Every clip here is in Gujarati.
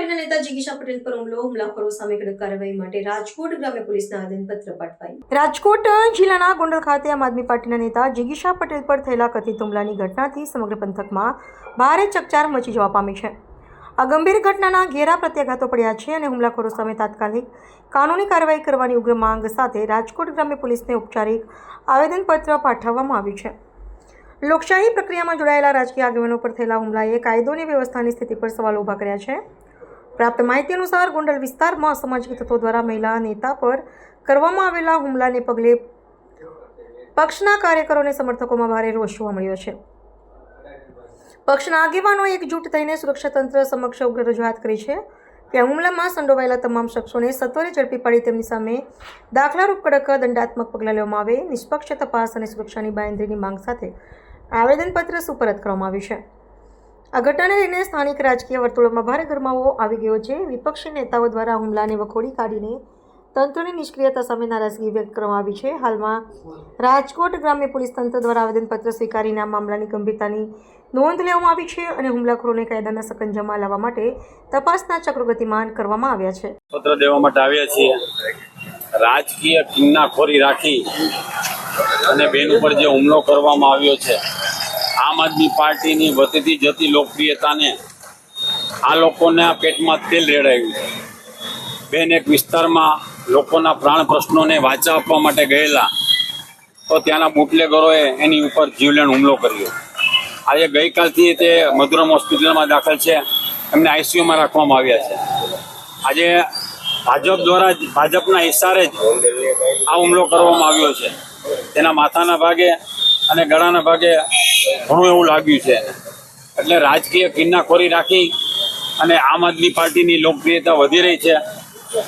પાર્ટીના નેતા જિગીશા પટેલ પર હુમલાખોરો સામે કડક કાર્યવાહી માટે રાજકોટ ગ્રામ્ય પોલીસને આવેદનપત્ર પાઠવાયું। રાજકોટ જિલ્લાના ગોંડલ ખાતે આમ આદમી પાર્ટીના નેતા જિગીશા પટેલ પર થયેલા કથિત હુમલાની ઘટનાથી સમગ્ર પંથકમાં ભારે ચકચાર મચી જવા પામી છે। આ ગંભીર ઘટનાના ઘેરા પ્રત્યાઘાતો પડ્યા છે અને હુમલાખોરો સામે તાત્કાલિક કાનૂની કાર્યવાહી કરવાની ઉગ્ર માંગ સાથે રાજકોટ ગ્રામ્ય પોલીસને ઔપચારિક આવેદનપત્ર પાઠવવામાં આવ્યું છે। લોકશાહી પ્રક્રિયામાં જોડાયેલા રાજકીય આગેવાનો પર થયેલા હુમલાએ કાયદો અને વ્યવસ્થાની સ્થિતિ પર સવાલો ઊભા કર્યા છે। પ્રાપ્ત માહિતી અનુસાર ગોંડલ વિસ્તારમાં અસામાજિક તત્વો દ્વારા મહિલા નેતા પર કરવામાં આવેલા હુમલાને પગલે પક્ષના કાર્યકરો અને સમર્થકોમાં ભારે રોષ જોવા મળ્યો છે। પક્ષના આગેવાનો એકજૂટ થઈને સુરક્ષા તંત્ર સમક્ષ ઉગ્ર રજૂઆત કરી છે કે હુમલામાં સંડોવાયેલા તમામ શખ્સોને સત્વરે ઝડપી પાડી તેમની સામે દાખલારૂપ કડક દંડાત્મક પગલાં લેવામાં આવે, નિષ્પક્ષ તપાસ અને સુરક્ષાની બાંયધરીની માંગ સાથે આવેદનપત્ર સુપરત કરવામાં આવ્યું છે। આ ઘટનાને લઈને સ્થાનિક રાજકીય વર્તુળોમાં ભારે ગરમાવો આવી ગયો છે। વિપક્ષી નેતાઓ દ્વારા હુમલાને વખોડી કાઢીને તંત્રની નિષ્ક્રિયતા સામે નારાજગી વ્યક્ત કરવામાં આવી છે। હાલમાં રાજકોટ ગ્રામ્ય પોલીસ તંત્ર દ્વારા આવેદનપત્ર સ્વીકારીને આ મામલાની ગંભીરતાની નોંધ લેવામાં આવી છે અને હુમલાખોરોને કાયદાના સકંજામાં લાવવા માટે તપાસના ચક્રો ગતિમાન કરવામાં આવ્યા છે। પત્ર દેવા માટે આવ્યા છીએ। રાજકીય કિન્નાખોરી રાખી અને બેન ઉપર જે હુમલો કરવામાં આવ્યો છે, આમ આદમી પાર્ટીની વધતી જતી લોકપ્રિયતાને આ લોકોના પેટમાં તેલ રેડાયું છે। બેન એક વિસ્તારમાં લોકોના પ્રાણ પ્રશ્નોને વાચા આપવા માટે ગયેલા તો ત્યાંના બુટલેગરોએ એની ઉપર જીવલેણ હુમલો કર્યો। આજે ગઈકાલથી તે મધુરમ હોસ્પિટલમાં દાખલ છે, એમને આઈસીયુમાં રાખવામાં આવ્યા છે। આજે ભાજપ દ્વારા ભાજપના ઇશારે જ આ હુમલો કરવામાં આવ્યો છે। તેના માથાના ભાગે અને ગળાના ભાગે ઘણું એવું લાગ્યું છે। એટલે રાજકીય કિન્નાખોરી રાખી અને આમ આદમી પાર્ટીની લોકપ્રિયતા વધી રહી છે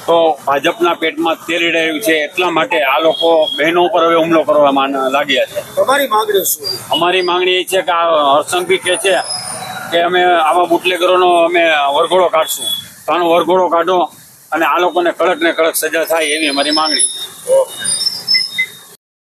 તો ભાજપના પેટમાં તેલ રેડાયું છે, એટલા માટે આ લોકો બહેનો ઉપર હવે હુમલો કરવામાં લાગ્યા છે। તમારી માંગણી શું? અમારી માંગણી એ છે કે આ હર્ષંભી કહે છે કે અમે આવા બુટલેગરોનો અમે વરઘોડો કાઢશું, તો આનો વરઘોડો કાઢો અને આ લોકોને કડક ને કડક સજા થાય એવી અમારી માંગણી છે।